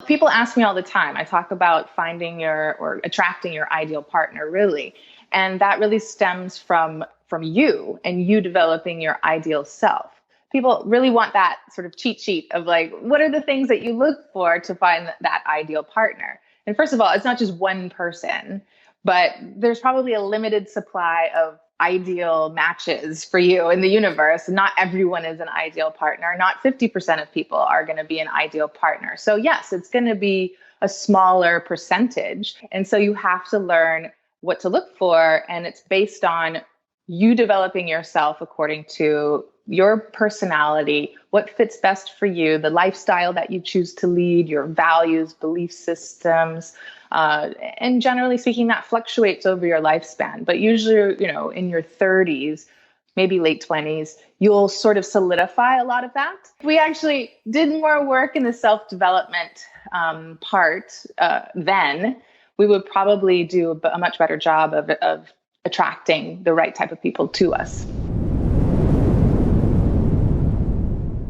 people ask me all the time. I talk about finding or attracting your ideal partner, really. And that really stems from you and you developing your ideal self. People really want that sort of cheat sheet of like, what are the things that you look for to find that ideal partner? And first of all, it's not just one person, but there's probably a limited supply of ideal matches for you in the universe. Not everyone is an ideal partner. Not 50% of people are going to be an ideal partner. So yes, it's going to be a smaller percentage. And so you have to learn what to look for. And it's based on you developing yourself according to your personality, what fits best for you, the lifestyle that you choose to lead, your values, belief systems, and generally speaking, that fluctuates over your lifespan. But usually, in your 30s, maybe late 20s, you'll sort of solidify a lot of that. If we actually did more work in the self-development part, then we would probably do a much better job of attracting the right type of people to us.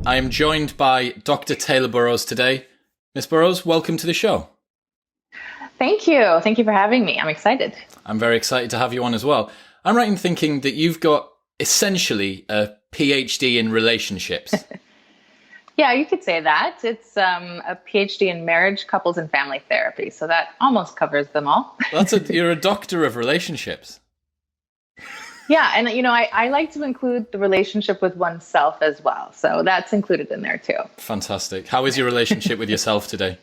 I am joined by Dr. Taylor Burrows today. Ms. Burrows, welcome to the show. Thank you. Thank you for having me. I'm excited. I'm very excited to have you on as well. I'm right in thinking that you've got essentially a PhD in relationships. Yeah, you could say that. It's a PhD in marriage, couples, and family therapy. So that almost covers them all. You're a doctor of relationships. Yeah, and I like to include the relationship with oneself as well. So that's included in there too. Fantastic. How is your relationship with yourself today?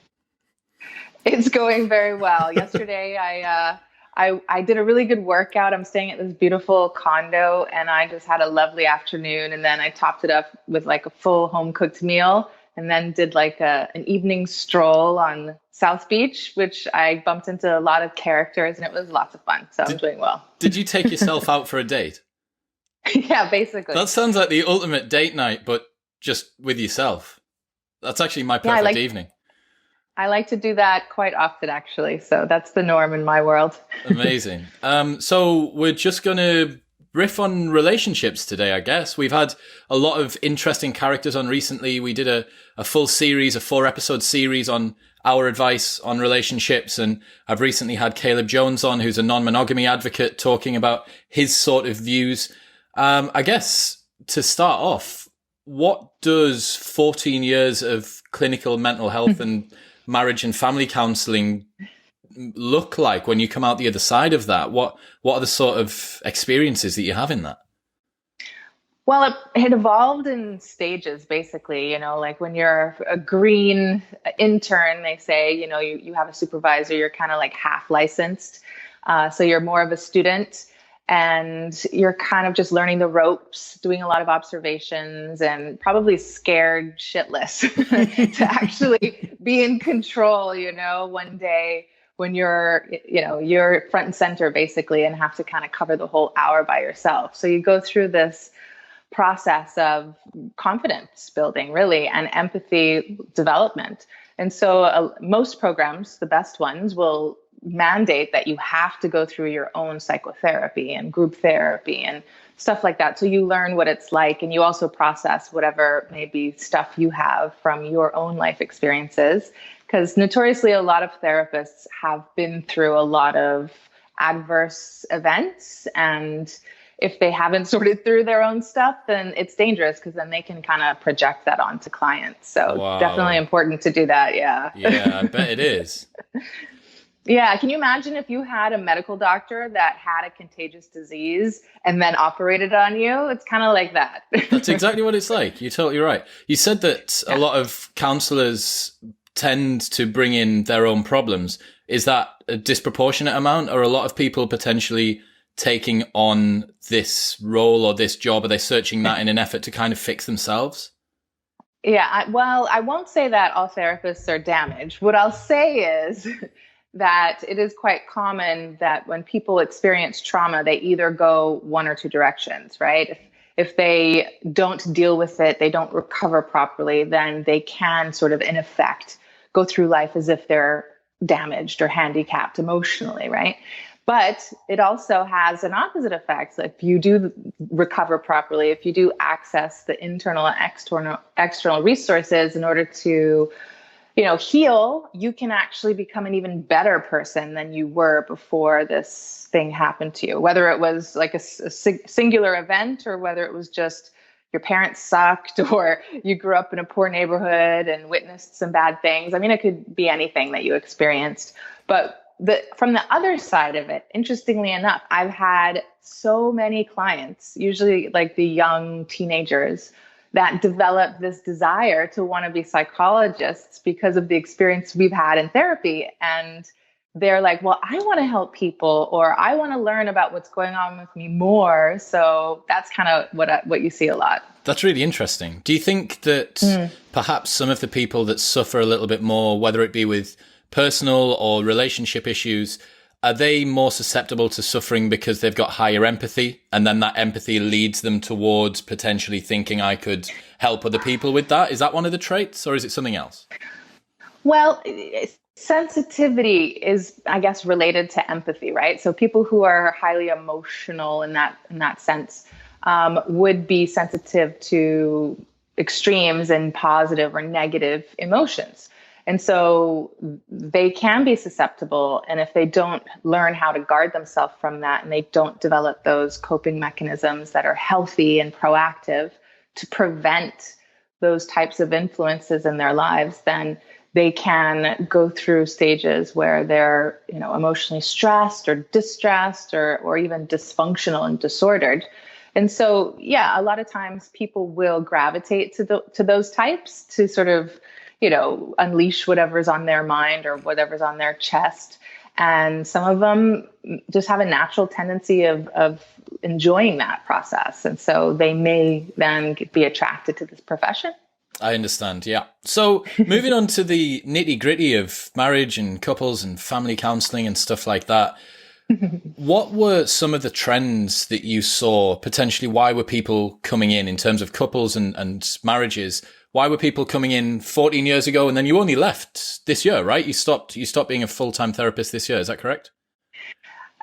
It's going very well. Yesterday, I did a really good workout. I'm staying at this beautiful condo, and I just had a lovely afternoon. And then I topped it up with like a full home cooked meal, and then did like an evening stroll on South Beach, which I bumped into a lot of characters, and it was lots of fun. So I'm doing well. Did you take yourself out for a date? Yeah, basically. That sounds like the ultimate date night, but just with yourself. That's actually my perfect evening. I like to do that quite often, actually. So that's the norm in my world. Amazing. So we're just going to riff on relationships today, I guess. We've had a lot of interesting characters on recently. We did a full series, a 4-episode series on our advice on relationships. And I've recently had Caleb Jones on, who's a non-monogamy advocate, talking about his sort of views. I guess to start off, what does 14 years of clinical mental health and marriage and family counselling look like when you come out the other side of that? What are the sort of experiences that you have in that? Well, it evolved in stages, basically. Like when you're a green intern, they say, you have a supervisor, you're kind of like half licensed. So you're more of a student, and you're kind of just learning the ropes, doing a lot of observations, and probably scared shitless to actually be in control, one day when you're front and center basically, and have to kind of cover the whole hour by yourself. So you go through this process of confidence building, really, and empathy development. And so most programs, the best ones, will mandate that you have to go through your own psychotherapy and group therapy and stuff like that. So you learn what it's like, and you also process whatever maybe stuff you have from your own life experiences. Because notoriously, a lot of therapists have been through a lot of adverse events, and if they haven't sorted through their own stuff, then it's dangerous, because then they can kind of project that onto clients. So Wow. Definitely important to do that. Yeah. Yeah, I bet it is. Yeah. Can you imagine if you had a medical doctor that had a contagious disease and then operated on you? It's kind of like that. That's exactly what it's like. You're totally right. You said that a lot of counselors tend to bring in their own problems. Is that a disproportionate amount, or a lot of people potentially taking on this role or this job? Are they searching that in an effort to kind of fix themselves? Yeah, I won't say that all therapists are damaged. What I'll say is that it is quite common that when people experience trauma, they either go one or two directions, right? If they don't deal with it, they don't recover properly, then they can sort of, in effect, go through life as if they're damaged or handicapped emotionally, right? But it also has an opposite effect. If you do recover properly, if you do access the internal and external resources in order to heal, you can actually become an even better person than you were before this thing happened to you, whether it was like a singular event or whether it was just your parents sucked or you grew up in a poor neighborhood and witnessed some bad things. I mean, it could be anything that you experienced. But from the other side of it, interestingly enough, I've had so many clients, usually like the young teenagers, that develop this desire to want to be psychologists because of the experience we've had in therapy. And they're like, well, I want to help people, or I want to learn about what's going on with me more. So that's kind of what you see a lot. That's really interesting. Do you think that perhaps some of the people that suffer a little bit more, whether it be with personal or relationship issues, are they more susceptible to suffering because they've got higher empathy, and then that empathy leads them towards potentially thinking I could help other people with that? Is that one of the traits, or is it something else? Well, sensitivity is, I guess, related to empathy, right? So people who are highly emotional in that sense would be sensitive to extremes in positive or negative emotions. And so they can be susceptible. And if they don't learn how to guard themselves from that, and they don't develop those coping mechanisms that are healthy and proactive to prevent those types of influences in their lives, then they can go through stages where they're, emotionally stressed or distressed or even dysfunctional and disordered. And so, yeah, a lot of times people will gravitate to those types to sort of, unleash whatever's on their mind or whatever's on their chest. And some of them just have a natural tendency of enjoying that process. And so they may then be attracted to this profession. I understand, yeah. So moving on to the nitty gritty of marriage and couples and family counselling and stuff like that, what were some of the trends that you saw potentially? Why were people coming in terms of couples and marriages? Why were people coming in 14 years ago, and then you only left this year, right? You stopped being a full-time therapist this year. Is that correct?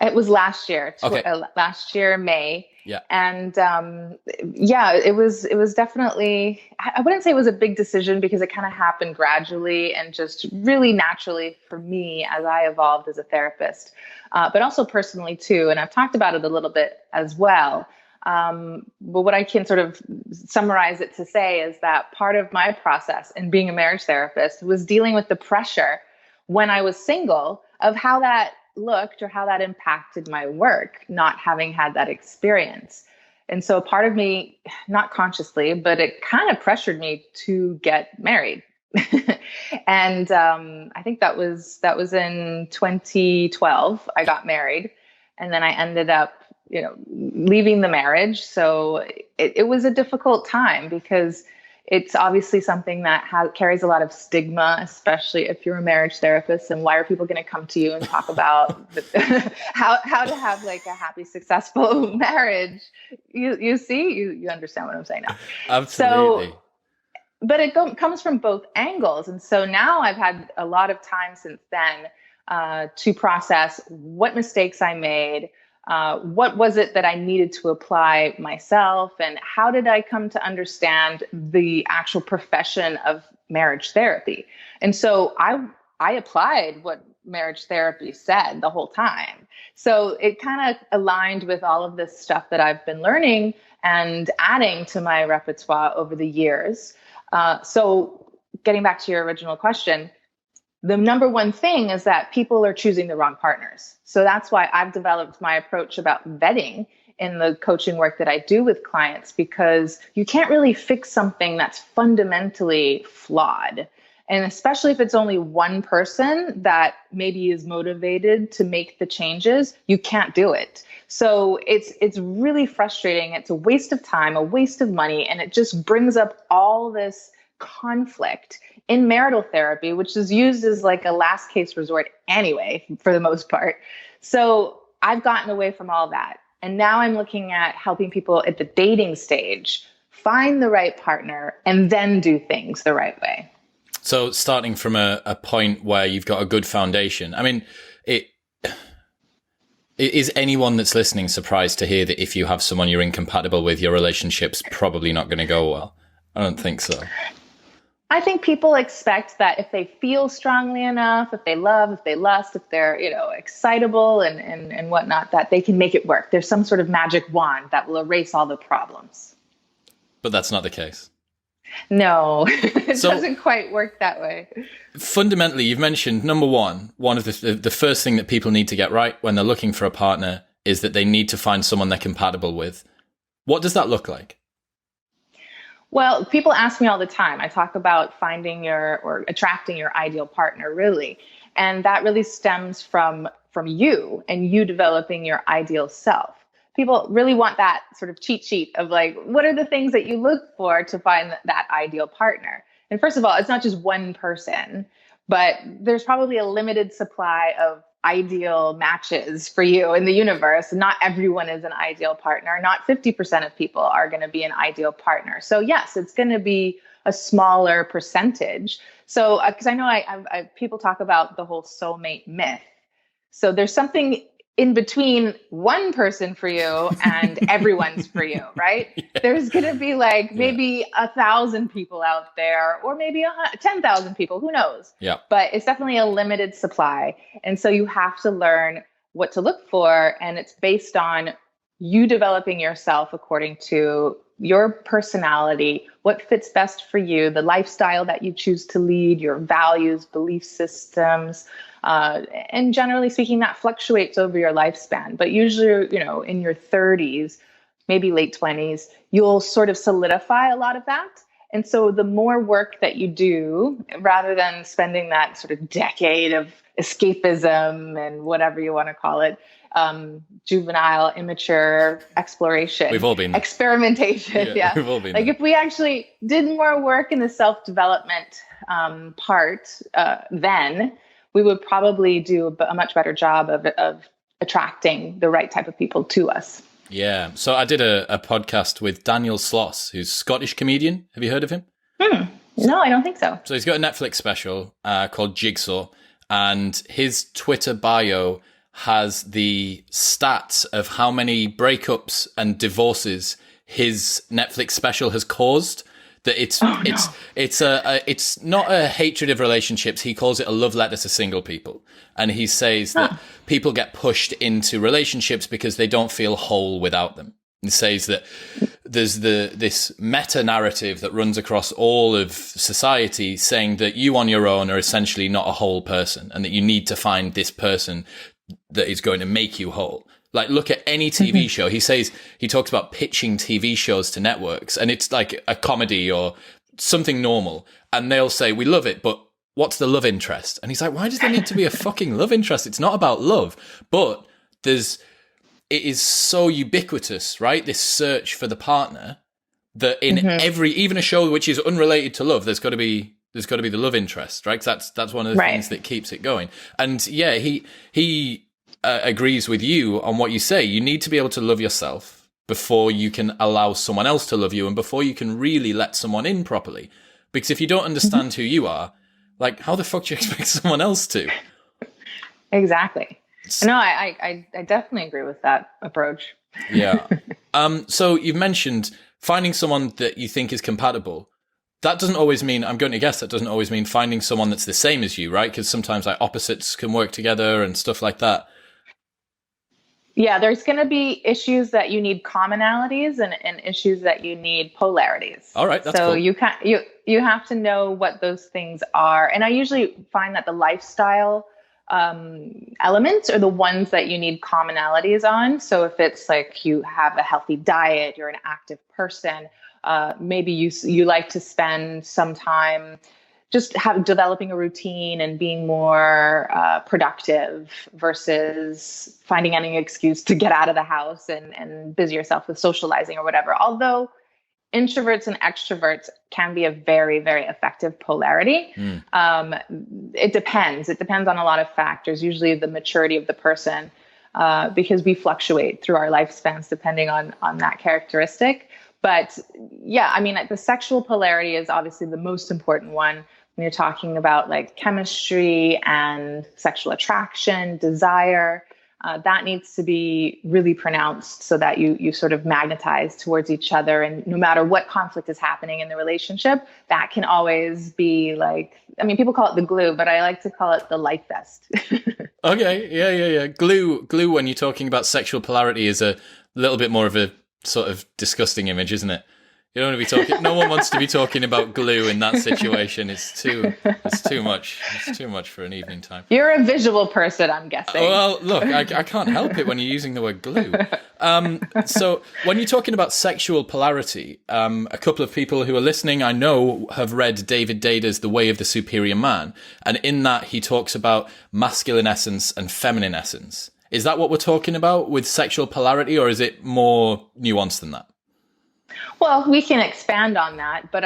It was last year, okay. Last year, May. Yeah. And it was definitely, I wouldn't say it was a big decision because it kind of happened gradually and just really naturally for me as I evolved as a therapist, but also personally too. And I've talked about it a little bit as well. But what I can sort of summarize it to say is that part of my process in being a marriage therapist was dealing with the pressure when I was single of how that looked or how that impacted my work, not having had that experience. And so part of me, not consciously, but it kind of pressured me to get married. And I think that was in 2012, I got married, and then I ended up leaving the marriage. So it was a difficult time because it's obviously something that carries a lot of stigma, especially if you're a marriage therapist. And why are people going to come to you and talk about how to have like a happy, successful marriage? You see, you understand what I'm saying now. Absolutely. So, but it comes from both angles. And so now I've had a lot of time since then to process what mistakes I made. What was it that I needed to apply myself, and how did I come to understand the actual profession of marriage therapy? And so I applied what marriage therapy said the whole time. So it kind of aligned with all of this stuff that I've been learning and adding to my repertoire over the years. So getting back to your original question, the number one thing is that people are choosing the wrong partners. So that's why I've developed my approach about vetting in the coaching work that I do with clients, because you can't really fix something that's fundamentally flawed. And especially if it's only one person that maybe is motivated to make the changes, you can't do it. So it's really frustrating. It's a waste of time, a waste of money, and it just brings up all this conflict in marital therapy, which is used as like a last case resort anyway, for the most part. So I've gotten away from all that. And now I'm looking at helping people at the dating stage find the right partner and then do things the right way. So starting from a point where you've got a good foundation. I mean, is anyone that's listening surprised to hear that if you have someone you're incompatible with, your relationship's probably not going to go well? I don't think so. I think people expect that if they feel strongly enough, if they love, if they lust, if they're, excitable and whatnot, that they can make it work. There's some sort of magic wand that will erase all the problems. But that's not the case. No, it doesn't quite work that way. Fundamentally, you've mentioned, number one of the first thing that people need to get right when they're looking for a partner is that they need to find someone they're compatible with. What does that look like? Well, people ask me all the time. I talk about finding or attracting your ideal partner, really. And that really stems from you and you developing your ideal self. People really want that sort of cheat sheet of like, what are the things that you look for to find that ideal partner? And first of all, it's not just one person, but there's probably a limited supply of ideal matches for you in the universe. Not everyone is an ideal partner. Not 50% of people are going to be an ideal partner. So yes, it's going to be a smaller percentage. So, because I know I people talk about the whole soulmate myth. So there's something in between one person for you and everyone's for you, right? Yeah. There's going to be like maybe 1,000 people out there, or maybe 10,000 people, who knows? Yeah. But it's definitely a limited supply. And so you have to learn what to look for. And it's based on you developing yourself according to your personality, what fits best for you, the lifestyle that you choose to lead, your values, belief systems, and generally speaking, that fluctuates over your lifespan. But usually, in your 30s, maybe late 20s, you'll sort of solidify a lot of that. And so the more work that you do, rather than spending that sort of decade of escapism and whatever you want to call it, juvenile, immature exploration, we've all been experimentation. Yeah. We've all been like there. If we actually did more work in the self-development part, then we would probably do a much better job of attracting the right type of people to us. Yeah. So I did a podcast with Daniel Sloss, who's a Scottish comedian. Have you heard of him? No, I don't think so. So he's got a Netflix special called Jigsaw, and his Twitter bio has the stats of how many breakups and divorces his Netflix special has caused. That it's not a hatred of relationships. He calls it a love letter to single people. And he says that people get pushed into relationships because they don't feel whole without them. He says that there's this meta narrative that runs across all of society saying that you on your own are essentially not a whole person and that you need to find this person that is going to make you whole. Like, look at any TV show. He talks about pitching TV shows to networks, and it's like a comedy or something normal. And they'll say, we love it, but what's the love interest? And he's like, why does there need to be a fucking love interest? It's not about love. But it is so ubiquitous, right? This search for the partner that in even a show which is unrelated to love, there's got to be the love interest, right? 'Cause that's one of the things that keeps it going. And yeah, he agrees with you on what you say. You need to be able to love yourself before you can allow someone else to love you and before you can really let someone in properly. Because if you don't understand who you are, like, how the fuck do you expect someone else to? Exactly. No, I definitely agree with that approach. Yeah. So you've mentioned finding someone that you think is compatible. That doesn't always mean, I'm going to guess that doesn't always mean finding someone that's the same as you, right? Because sometimes like opposites can work together and stuff like that. Yeah, there's going to be issues that you need commonalities and issues that you need polarities. All right, that's so cool. You have to know what those things are. And I usually find that the lifestyle elements are the ones that you need commonalities on. So if it's like you have a healthy diet, you're an active person, maybe you like to spend some time just developing a routine and being more productive versus finding any excuse to get out of the house and busy yourself with socializing or whatever. Although introverts and extroverts can be a very, very effective polarity. It depends. It depends on a lot of factors, usually the maturity of the person, because we fluctuate through our lifespans depending on that characteristic. But yeah, I mean, the sexual polarity is obviously the most important one when you're talking about like chemistry and sexual attraction, desire. that needs to be really pronounced so that you sort of magnetize towards each other. And no matter what conflict is happening in the relationship, that can always be like, I mean, people call it the glue, but I like to call it the life vest. Okay. Yeah. Glue, when you're talking about sexual polarity, is a little bit more of a sort of disgusting image, isn't it? You don't want to be talking. No one wants to be talking about glue in that situation. It's too much. It's too much for an evening time. You're a visual person, I'm guessing. Well, look, I can't help it when you're using the word glue. So when you're talking about sexual polarity, a couple of people who are listening, I know, have read David Data's The Way of the Superior Man, and in that he talks about masculine essence and feminine essence. Is that what we're talking about with sexual polarity, or is it more nuanced than that? Well, we can expand on that, but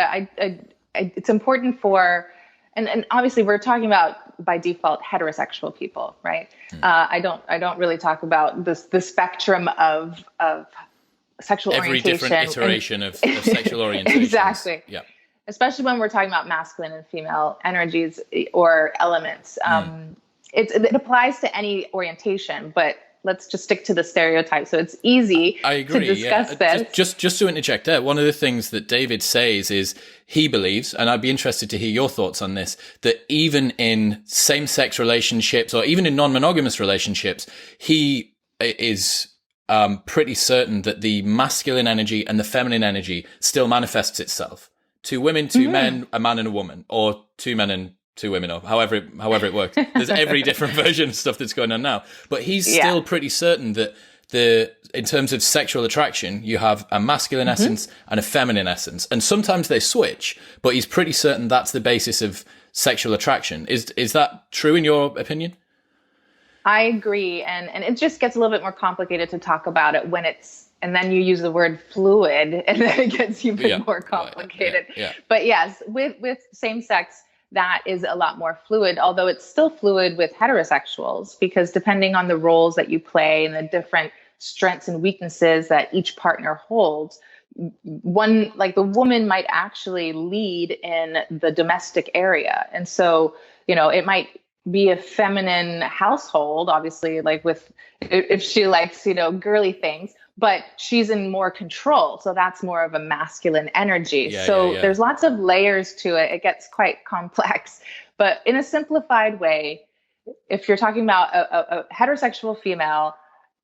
it's important for, and obviously we're talking about by default heterosexual people, right? I don't really talk about the spectrum of sexual orientation. Every different iteration of sexual orientation. Exactly. Yeah. Especially when we're talking about masculine and female energies or elements. It applies to any orientation, but let's just stick to the stereotype. So it's easy to discuss this. Just to interject there, one of the things that David says is he believes, and I'd be interested to hear your thoughts on this, that even in same-sex relationships or even in non-monogamous relationships, he is pretty certain that the masculine energy and the feminine energy still manifests itself. Two women, two men, a man and a woman, or two men and two women, or however it works. There's every different version of stuff that's going on now. But he's still pretty certain that in terms of sexual attraction, you have a masculine essence and a feminine essence. And sometimes they switch, but he's pretty certain that's the basis of sexual attraction. Is that true in your opinion? I agree. And it just gets a little bit more complicated to talk about it when and then you use the word fluid, and then it gets even more complicated. Yeah. But yes, with same sex, that is a lot more fluid, although it's still fluid with heterosexuals, because depending on the roles that you play and the different strengths and weaknesses that each partner holds, the woman might actually lead in the domestic area. And so, it might be a feminine household, obviously, if she likes, girly things, but she's in more control. So that's more of a masculine energy. There's lots of layers to it. It gets quite complex, but in a simplified way, if you're talking about a heterosexual female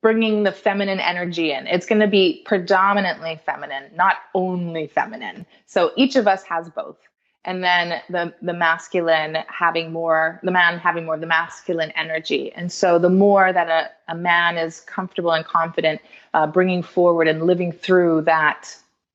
bringing the feminine energy in, it's going to be predominantly feminine, not only feminine. So each of us has both. And then the masculine having more, the man having more of the masculine energy. And so the more that a man is comfortable and confident bringing forward and living through that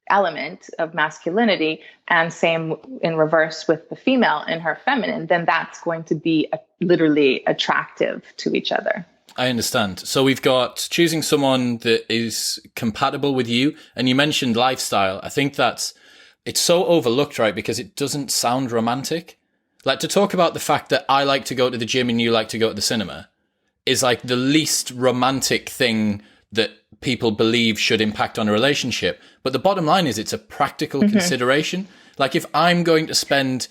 element of masculinity, and same in reverse with the female in her feminine, then that's going to be literally attractive to each other. I understand. So we've got choosing someone that is compatible with you. And you mentioned lifestyle. I think it's so overlooked, right? Because it doesn't sound romantic. Like, to talk about the fact that I like to go to the gym and you like to go to the cinema is like the least romantic thing that people believe should impact on a relationship. But the bottom line is it's a practical consideration. Like, if I'm going to spend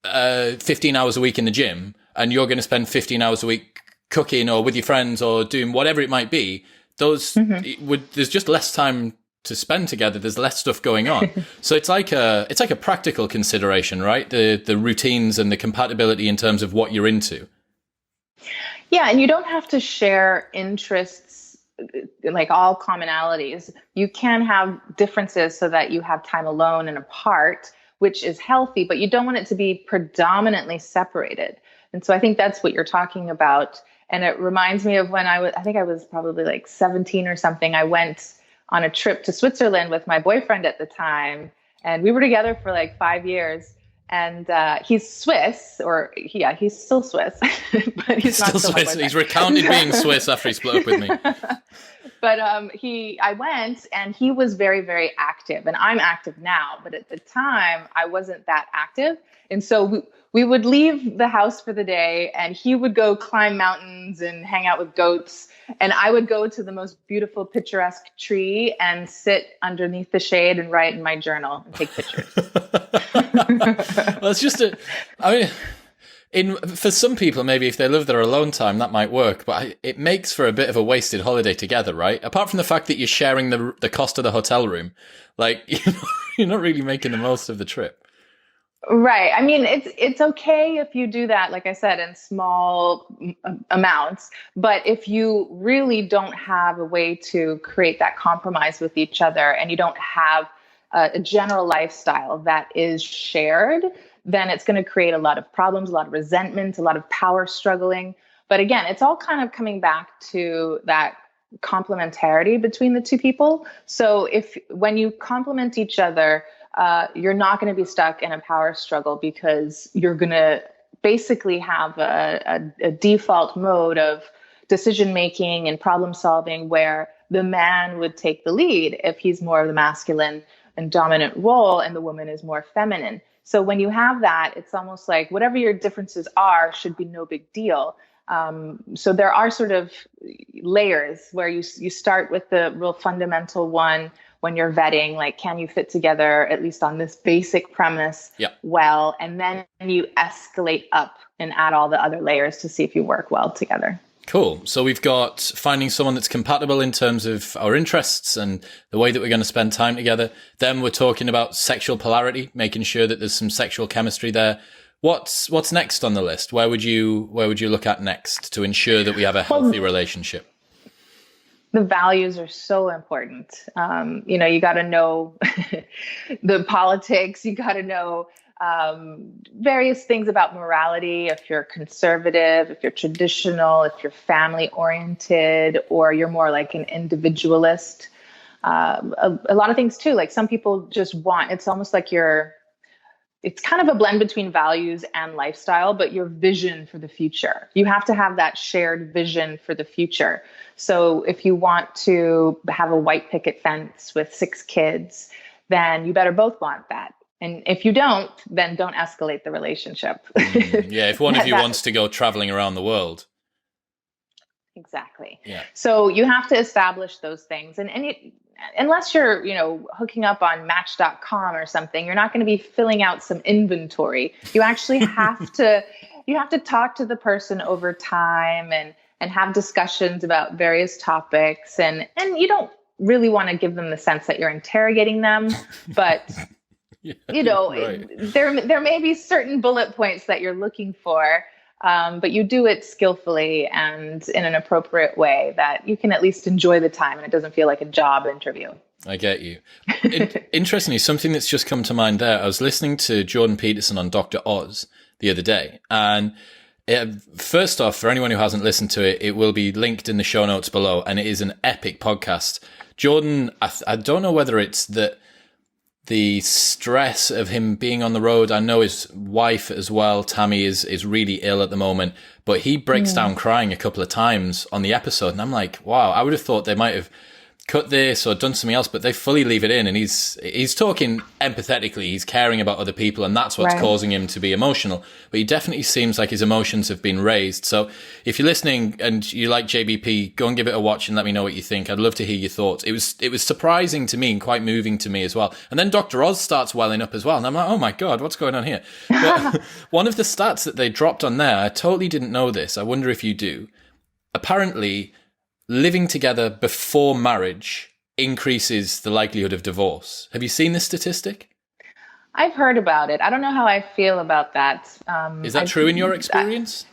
15 hours a week in the gym and you're going to spend 15 hours a week cooking or with your friends or doing whatever it might be, there's just less time to spend together. There's less stuff going on. So it's like a practical consideration, right? The routines and the compatibility in terms of what you're into. Yeah. And you don't have to share interests, like all commonalities. You can have differences so that you have time alone and apart, which is healthy, but you don't want it to be predominantly separated. And so I think that's what you're talking about. And it reminds me of when I think I was probably like 17 or something. I went on a trip to Switzerland with my boyfriend at the time. And we were together for like 5 years. And he's Swiss, he's still Swiss, but he's not still Swiss. He's recounted being Swiss after he split up with me. But I went, and he was very, very active, and I'm active now. But at the time, I wasn't that active. And so we would leave the house for the day, and he would go climb mountains and hang out with goats. And I would go to the most beautiful, picturesque tree and sit underneath the shade and write in my journal and take pictures. Well, it's just For some people, maybe if they live their alone time, that might work. But it makes for a bit of a wasted holiday together, right? Apart from the fact that you're sharing the cost of the hotel room, like you're not really making the most of the trip. Right. I mean, it's okay if you do that, like I said, in small amounts. But if you really don't have a way to create that compromise with each other, and you don't have a general lifestyle that is shared, then it's going to create a lot of problems, a lot of resentment, a lot of power struggling. But again, it's all kind of coming back to that complementarity between the two people. So when you complement each other, you're not going to be stuck in a power struggle, because you're going to basically have a default mode of decision making and problem solving, where the man would take the lead if he's more of the masculine and dominant role, and the woman is more feminine. So when you have that, it's almost like whatever your differences are should be no big deal. So there are sort of layers where you start with the real fundamental one when you're vetting, like, can you fit together at least on this basic premise? Yeah. Well, and then you escalate up and add all the other layers to see if you work well together. Cool. So we've got finding someone that's compatible in terms of our interests and the way that we're going to spend time together. Then we're talking about sexual polarity, making sure that there's some sexual chemistry there. What's next on the list? Where would you look at next to ensure that we have a healthy relationship? The values are so important. You got to know the politics. You got to know various things about morality. If you're conservative, if you're traditional, if you're family oriented, or you're more like an individualist. A lot of things too. Like some people just it's almost like it's kind of a blend between values and lifestyle, but your vision for the future. You have to have that shared vision for the future. So if you want to have a white picket fence with 6 kids, then you better both want that. And if you don't, then don't escalate the relationship. Yeah, if one of you wants to go traveling around the world. Exactly. Yeah. So you have to establish those things. And unless you're, hooking up on Match.com or something, you're not going to be filling out some inventory. You actually have to talk to the person over time and have discussions about various topics. And you don't really want to give them the sense that you're interrogating them, but yeah, right. there may be certain bullet points that you're looking for. But you do it skillfully and in an appropriate way that you can at least enjoy the time and it doesn't feel like a job interview. I get you. Interestingly, something that's just come to mind there, I was listening to Jordan Peterson on Dr. Oz the other day. And first off, for anyone who hasn't listened to it, it will be linked in the show notes below. And it is an epic podcast. Jordan, I don't know whether it's that the stress of him being on the road. I know his wife as well, Tammy, is really ill at the moment, but he breaks down crying a couple of times on the episode. And I'm like, wow, I would have thought they might have cut this or done something else, but they fully leave it in. And he's talking empathetically. He's caring about other people, and that's what's causing him to be emotional. But he definitely seems like his emotions have been raised. So if you're listening and you like JBP, go and give it a watch and let me know what you think. I'd love to hear your thoughts. It was surprising to me and quite moving to me as well. And then Dr. Oz starts welling up as well. And I'm like, oh my God, what's going on here? But one of the stats that they dropped on there, I totally didn't know this. I wonder if you do. Apparently, living together before marriage increases the likelihood of divorce. Have you seen this statistic? I've heard about it. I don't know how I feel about that. Is that true in your experience?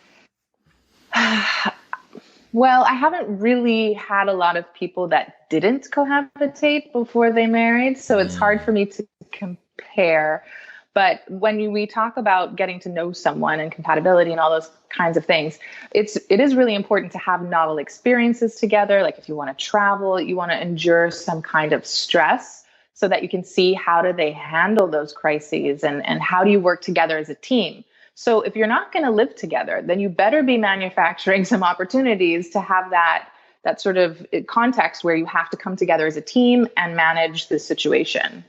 Well, I haven't really had a lot of people that didn't cohabitate before they married, so it's hard for me to compare. But when we talk about getting to know someone and compatibility and all those kinds of things, it is really important to have novel experiences together. Like if you want to travel, you want to endure some kind of stress so that you can see how do they handle those crises and how do you work together as a team. So if you're not going to live together, then you better be manufacturing some opportunities to have that sort of context where you have to come together as a team and manage the situation.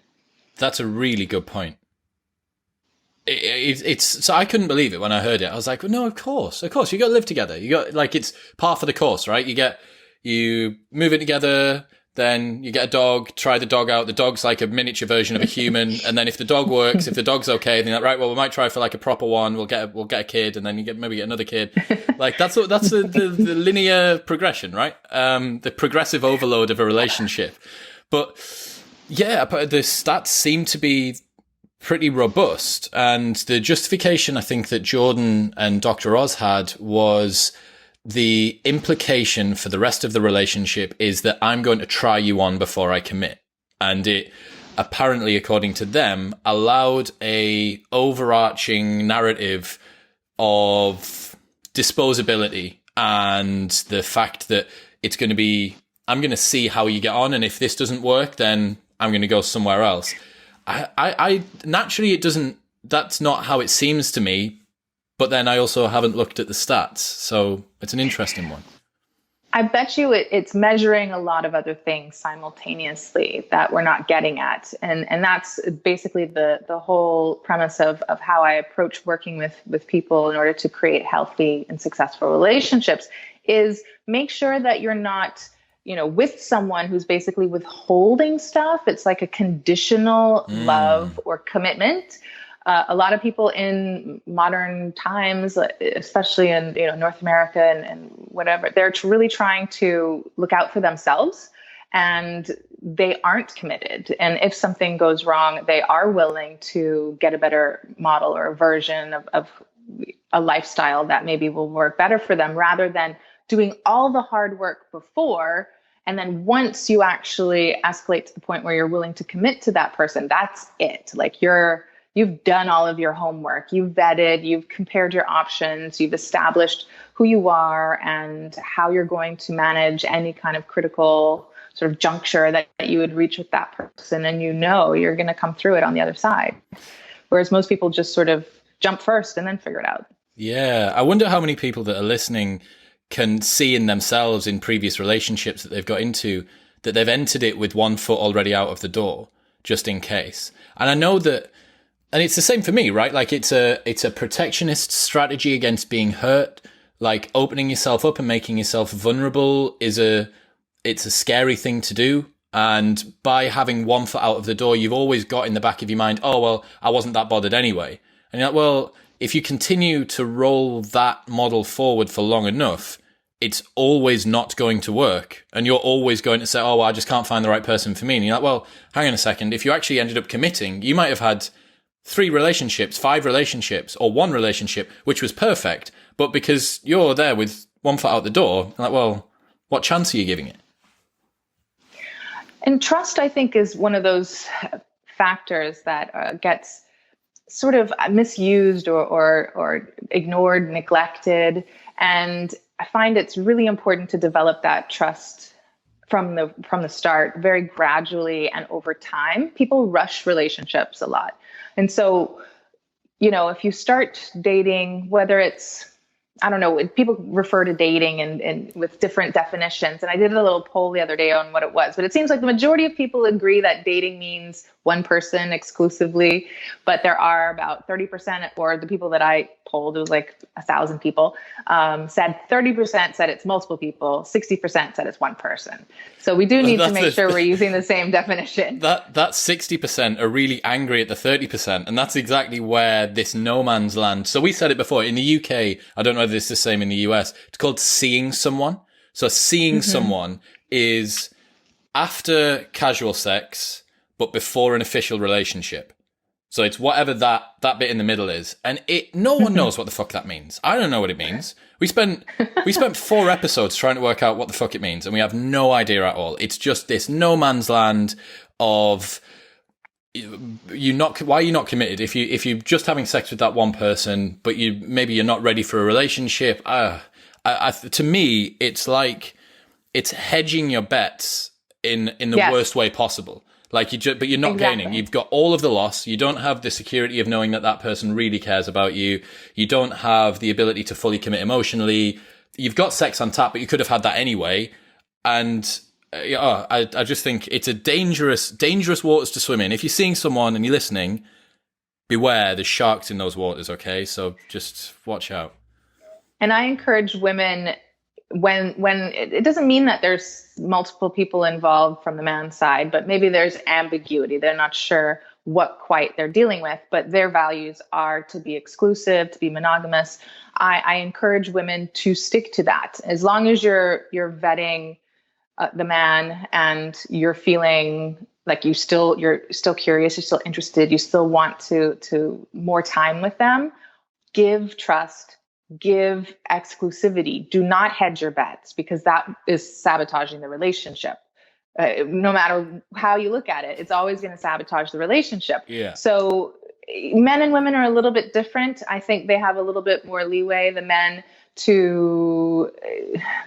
That's a really good point. It's so I couldn't believe it when I heard it. I was like, well, no, of course, you got to live together. You got, like, it's par for the course, right? You move in together, then you get a dog, try the dog out. The dog's like a miniature version of a human. And then if the dog works, if the dog's okay, then you're like, right, well, we might try for like a proper one. We'll get a kid, and then you maybe get another kid. Like that's the linear progression, right? The progressive overload of a relationship. But yeah, the stats seem to be pretty robust. And the justification I think that Jordan and Dr. Oz had was the implication for the rest of the relationship is that I'm going to try you on before I commit. And it apparently, according to them, allowed a overarching narrative of disposability and the fact that it's going to be, I'm going to see how you get on. And if this doesn't work, then I'm going to go somewhere else. I naturally, it doesn't, that's not how it seems to me. But then I also haven't looked at the stats. So it's an interesting one. I bet you it's measuring a lot of other things simultaneously that we're not getting at. And that's basically the whole premise of how I approach working with people in order to create healthy and successful relationships is make sure that you're not, with someone who's basically withholding stuff. It's like a conditional love or commitment. A lot of people in modern times, especially in North America and whatever, they're really trying to look out for themselves, and they aren't committed. And if something goes wrong, they are willing to get a better model or a version of a lifestyle that maybe will work better for them, rather than doing all the hard work before. And then once you actually escalate to the point where you're willing to commit to that person, that's it. Like you've done all of your homework, you've vetted, you've compared your options, you've established who you are and how you're going to manage any kind of critical sort of juncture that you would reach with that person. And you're going to come through it on the other side. Whereas most people just sort of jump first and then figure it out. Yeah. I wonder how many people that are listening can see in themselves in previous relationships that they've got into, that they've entered it with one foot already out of the door, just in case. And I know that, and it's the same for me, right? Like it's a protectionist strategy against being hurt. Like opening yourself up and making yourself vulnerable it's a scary thing to do. And by having one foot out of the door, you've always got in the back of your mind, oh, well, I wasn't that bothered anyway. And you're like, well, if you continue to roll that model forward for long enough, it's always not going to work. And you're always going to say, oh, well, I just can't find the right person for me. And you're like, well, hang on a second. If you actually ended up committing, you might have had 3 relationships, 5 relationships, or 1 relationship, which was perfect. But because you're there with one foot out the door, like, well, what chance are you giving it? And trust, I think, is one of those factors that gets sort of misused or ignored, neglected. And I find it's really important to develop that trust from the start, very gradually and over time. People rush relationships a lot. And so, if you start dating, whether it's, I don't know, people refer to dating and with different definitions. And I did a little poll the other day on what it was, but it seems like the majority of people agree that dating means one person exclusively. But there are about 30%, or the people that I polled, it was like 1,000 people, said 30% said it's multiple people, 60% said it's one person. So we do need to make sure we're using the same definition. That 60% are really angry at the 30%. And that's exactly where this no man's land. So we said it before in the UK, I don't know if it's the same in the US, it's called seeing someone. So seeing someone is after casual sex, but before an official relationship. So it's whatever that bit in the middle is. And no one knows what the fuck that means. I don't know what it means. We spent 4 episodes trying to work out what the fuck it means, and we have no idea at all. It's just this no man's land of why are you not committed? If you're just having sex with that one person, but maybe you're not ready for a relationship. To me, it's like it's hedging your bets in the worst way possible. Like but you're not gaining. You've got all of the loss. You don't have the security of knowing that person really cares about you. You don't have the ability to fully commit emotionally. You've got sex on tap, but you could have had that anyway. And I just think it's a dangerous waters to swim in. If you're seeing someone and you're listening, beware. There's sharks in those waters. Okay, so just watch out. And I encourage women when it doesn't mean that there's multiple people involved from the man's side, but maybe there's ambiguity. They're not sure what quite they're dealing with, but their values are to be exclusive, to be monogamous. I encourage women to stick to that. As long as you're vetting the man and you're feeling like you're still curious, you're still interested, you still want to more time with them, give trust, give exclusivity. Do not hedge your bets, because that is sabotaging the relationship. No matter how you look at it, it's always going to sabotage the relationship. Yeah. So men and women are a little bit different. I think they have a little bit more leeway, the men, to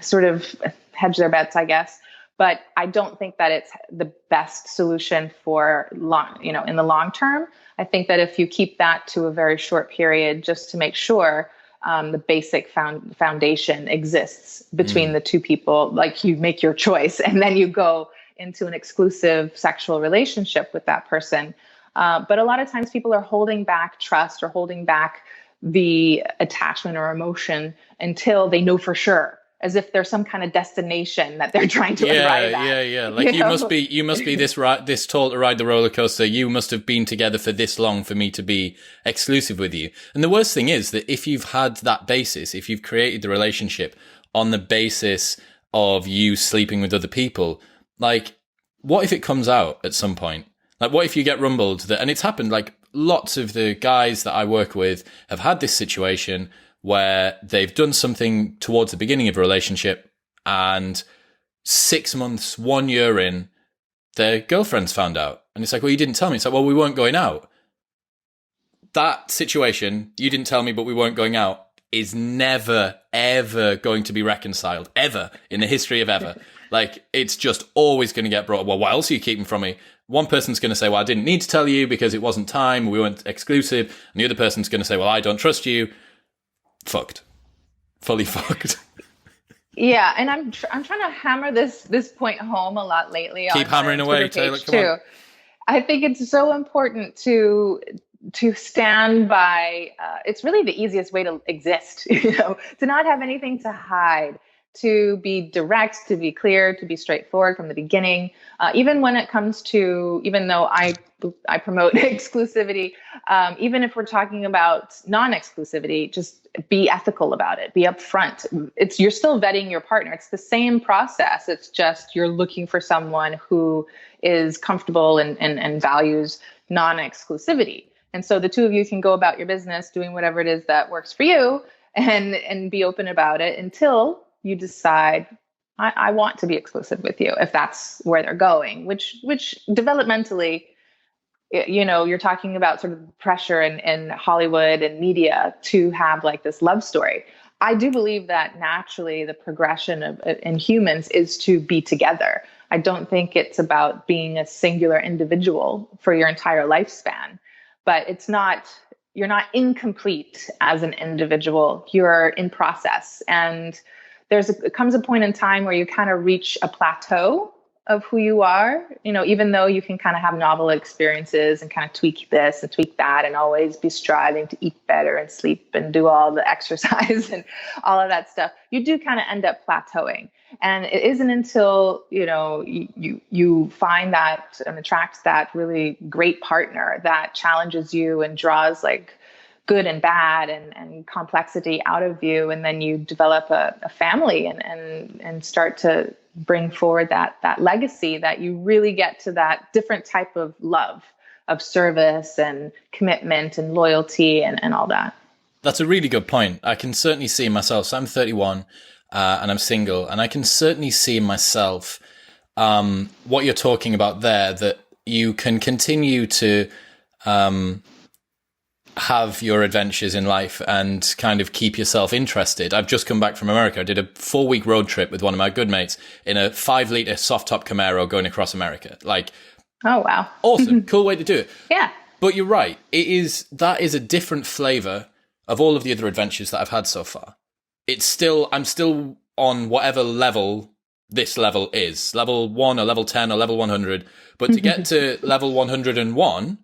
sort of hedge their bets, I guess. But I don't think that it's the best solution for in the long term. I think that if you keep that to a very short period, just to make sure the basic foundation exists between the two people, like you make your choice and then you go into an exclusive sexual relationship with that person. But a lot of times people are holding back trust or holding back the attachment or emotion until they know for sure, as if there's some kind of destination that they're trying to arrive at. Yeah. Like you must be this tall to ride the roller coaster. You must have been together for this long for me to be exclusive with you. And the worst thing is that if you've had that basis, if you've created the relationship on the basis of you sleeping with other people, like, what if it comes out at some point? Like, what if you get rumbled that, and it's happened, like lots of the guys that I work with have had this situation where they've done something towards the beginning of a relationship and 6 months, 1 year in, their girlfriend's found out. And it's like, well, you didn't tell me. It's like, well, we weren't going out. That situation, you didn't tell me, but we weren't going out, is never, ever going to be reconciled, ever, in the history of ever. Like, it's just always going to get brought up. Well, what else are you keeping from me? One person's going to say, well, I didn't need to tell you because it wasn't time, we weren't exclusive. And the other person's going to say, well, I don't trust you. Fucked. Fully fucked. Yeah, and I'm trying to hammer this point home a lot lately. Keep hammering away, Taylor. Come on. I think it's so important to stand by. It's really the easiest way to exist, to not have anything to hide, to be direct, to be clear, to be straightforward from the beginning. Even when it comes to, even though I promote exclusivity, even if we're talking about non-exclusivity, just be ethical about it, be upfront. You're still vetting your partner. It's the same process. It's just you're looking for someone who is comfortable and values non-exclusivity. And so the two of you can go about your business doing whatever it is that works for you and be open about it until you decide, I want to be exclusive with you, if that's where they're going, which developmentally, you're talking about sort of pressure in Hollywood and media to have like this love story. I do believe that naturally the progression in humans is to be together. I don't think it's about being a singular individual for your entire lifespan, but you're not incomplete as an individual. You're in process. And it comes a point in time where you kind of reach a plateau of who you are, even though you can kind of have novel experiences and kind of tweak this and tweak that and always be striving to eat better and sleep and do all the exercise and all of that stuff, you do kind of end up plateauing. And it isn't until, you find that and attract that really great partner that challenges you and draws like good and bad and complexity out of you. And then you develop a family and start to bring forward that legacy, that you really get to that different type of love, of service and commitment and loyalty and all that. That's a really good point. I can certainly see myself. So I'm 31 and I'm single, and I can certainly see myself, what you're talking about there, that you can continue to have your adventures in life and kind of keep yourself interested. I've just come back from America. I did a 4-week road trip with one of my good mates in a 5-liter soft top Camaro going across America. Like, oh wow, awesome, cool way to do it. Yeah, but you're right. That is a different flavor of all of the other adventures that I've had so far. I'm still on whatever level this level is, level 1 or level 10 or level 100. But to get to level 101.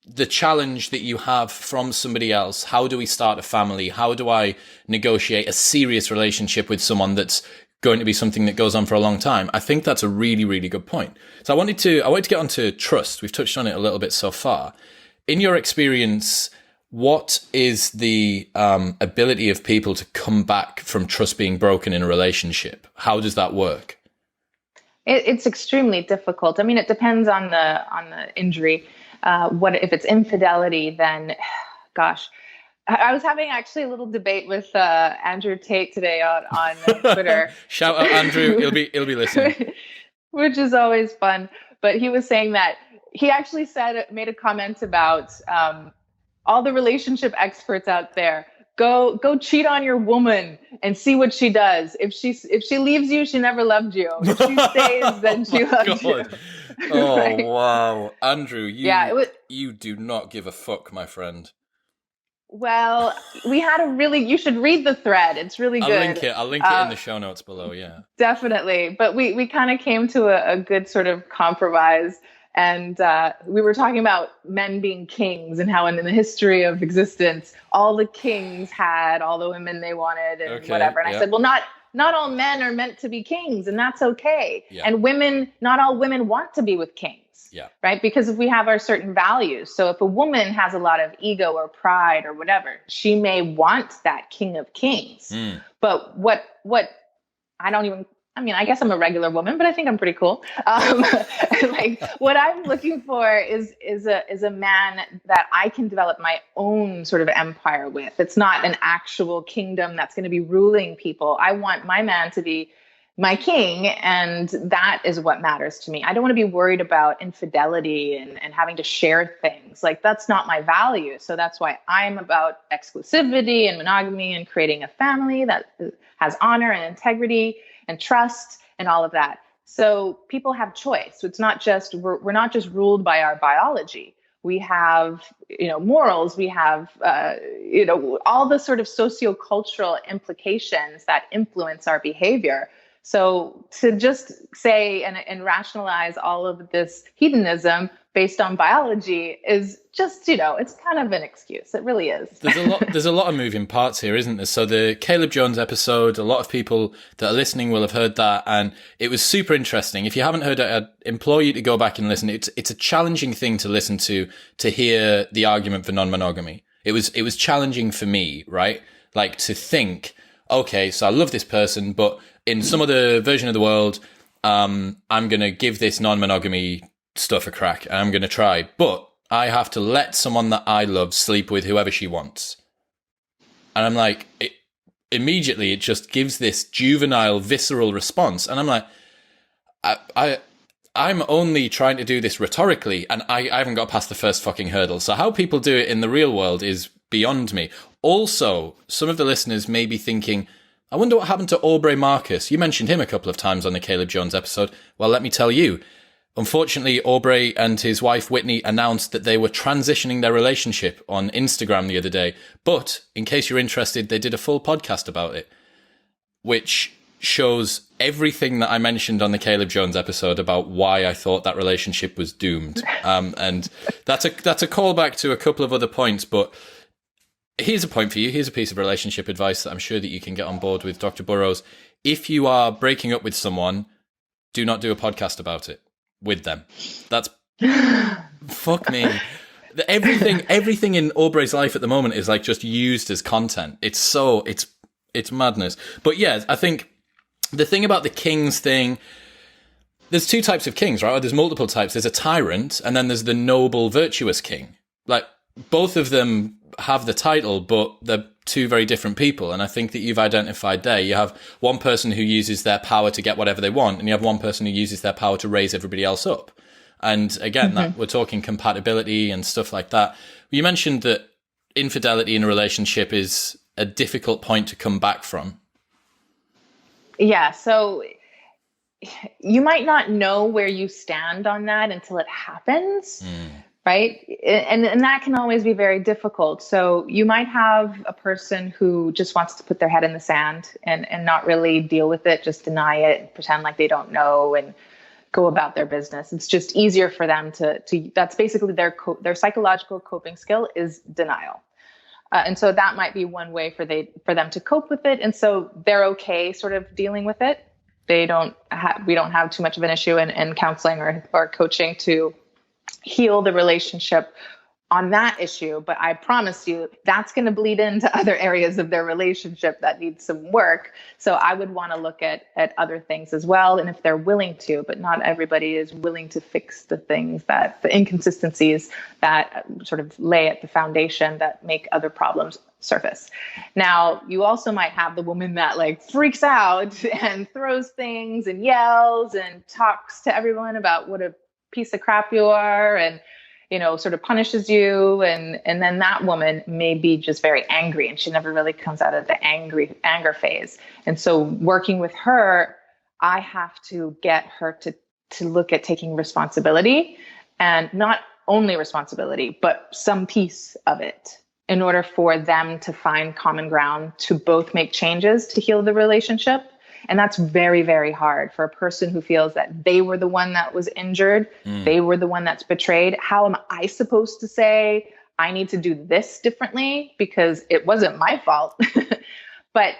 the challenge that you have from somebody else. How do we start a family? How do I negotiate a serious relationship with someone that's going to be something that goes on for a long time? I think that's a really, really good point. So I wanted to get onto trust. We've touched on it a little bit so far. In your experience, what is the ability of people to come back from trust being broken in a relationship? How does that work? It's extremely difficult. I mean, it depends on the injury. What if it's infidelity? Then, gosh, I was having actually a little debate with Andrew Tate today on Twitter. Shout out Andrew, he'll be listening. Which is always fun. But he was saying that he actually made a comment about all the relationship experts out there. Go cheat on your woman and see what she does. If she leaves you, she never loved you. If she stays, then she loved you. Oh, right? Wow. Andrew, you do not give a fuck, my friend. Well, you should read the thread. It's really good. I'll link it in the show notes below, yeah. Definitely. But we kind of came to a good sort of compromise. And we were talking about men being kings and how in the history of existence, all the kings had all the women they wanted and whatever. And I said, well, not all men are meant to be kings, and that's okay. Yeah. And not all women want to be with kings. Yeah. Right? Because if we have our certain values. So if a woman has a lot of ego or pride or whatever, she may want that king of kings. But what I guess I'm a regular woman, but I think I'm pretty cool. Like what I'm looking for is a man that I can develop my own sort of empire with. It's not an actual kingdom that's going to be ruling people. I want my man to be my king, and that is what matters to me. I don't want to be worried about infidelity and having to share things. Like that's not my value. So that's why I'm about exclusivity and monogamy and creating a family that has honor and integrity and trust and all of that. So people have choice. So it's not just, we're not just ruled by our biology. We have, morals, we have, all the sort of sociocultural implications that influence our behavior. So to just say and rationalize all of this hedonism based on biology is just, it's kind of an excuse. It really is. There's a lot of moving parts here, isn't there? So the Caleb Jones episode, a lot of people that are listening will have heard that, and it was super interesting. If you haven't heard it, I'd implore you to go back and listen. It's a challenging thing to listen to hear the argument for non-monogamy. It was challenging for me, right? Like to think, okay, so I love this person, but in some other version of the world, I'm going to give this non-monogamy stuff a crack. And I'm going to try. But I have to let someone that I love sleep with whoever she wants. And I'm like, immediately it just gives this juvenile, visceral response. And I'm like, I'm only trying to do this rhetorically, and I haven't got past the first fucking hurdle. So how people do it in the real world is beyond me. Also, some of the listeners may be thinking, I wonder what happened to Aubrey Marcus. You mentioned him a couple of times on the Caleb Jones episode. Well, let me tell you. Unfortunately, Aubrey and his wife Whitney announced that they were transitioning their relationship on Instagram the other day. But in case you're interested, they did a full podcast about it, which shows everything that I mentioned on the Caleb Jones episode about why I thought that relationship was doomed. And that's a callback to a couple of other points, but here's a point for you. Here's a piece of relationship advice that I'm sure that you can get on board with, Dr. Burrows. If you are breaking up with someone, do not do a podcast about it with them. That's fuck me. Everything in Aubrey's life at the moment is like just used as content. It's madness. But yeah, I think the thing about the kings thing, there's two types of kings, right? Or there's multiple types. There's a tyrant, and then there's the noble, virtuous king. Like both of them have the title, but they're two very different people. And I think that you've identified there. You have one person who uses their power to get whatever they want, and you have one person who uses their power to raise everybody else up. And again, that we're talking compatibility and stuff like that. You mentioned that infidelity in a relationship is a difficult point to come back from. Yeah. So you might not know where you stand on that until it happens. Right. And that can always be very difficult. So you might have a person who just wants to put their head in the sand and not really deal with it, just deny it, pretend like they don't know. And go about their business. It's just easier for them to that's basically their psychological coping skill is denial. And so that might be one way for them to cope with it. And so they're okay sort of dealing with it. We don't have too much of an issue in counseling or coaching to heal the relationship on that issue. But I promise you that's going to bleed into other areas of their relationship that need some work. So I would want to look at other things as well. And if they're willing to, but not everybody is willing to fix the inconsistencies that sort of lay at the foundation that make other problems surface. Now, you also might have the woman that like freaks out and throws things and yells and talks to everyone about what a piece of crap you are and, sort of punishes you. And then that woman may be just very angry and she never really comes out of the anger phase. And so working with her, I have to get her to look at taking responsibility, and not only responsibility, but some piece of it, in order for them to find common ground to both make changes to heal the relationship. And that's very, very hard for a person who feels that they were the one that was injured. They were the one that's betrayed. How am I supposed to say I need to do this differently because it wasn't my fault? But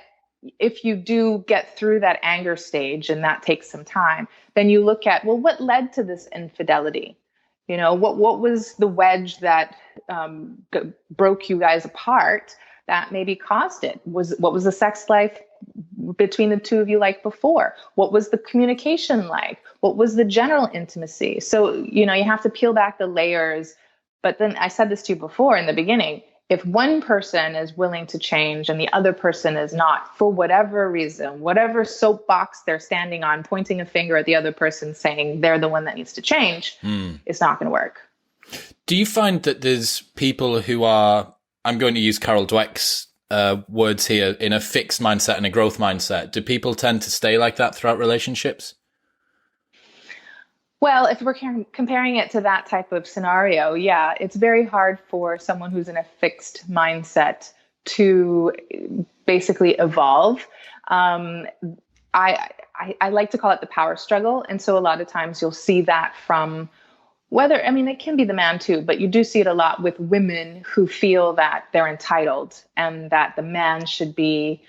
if you do get through that anger stage, and that takes some time, then you look at, well, what led to this infidelity? What was the wedge that broke you guys apart that maybe caused it? What was the sex life between the two of you like before? What was the communication like? What was the general intimacy? So, you have to peel back the layers. But then I said this to you before in the beginning, if one person is willing to change and the other person is not, for whatever reason, whatever soapbox they're standing on, pointing a finger at the other person saying they're the one that needs to change, it's not going to work. Do you find that there's people who are, I'm going to use Carol Dweck's words here, in a fixed mindset and a growth mindset? Do people tend to stay like that throughout relationships? Well, if we're comparing it to that type of scenario, yeah, it's very hard for someone who's in a fixed mindset to basically evolve. I like to call it the power struggle. And so a lot of times you'll see that from it can be the man too, but you do see it a lot with women who feel that they're entitled and that the man should be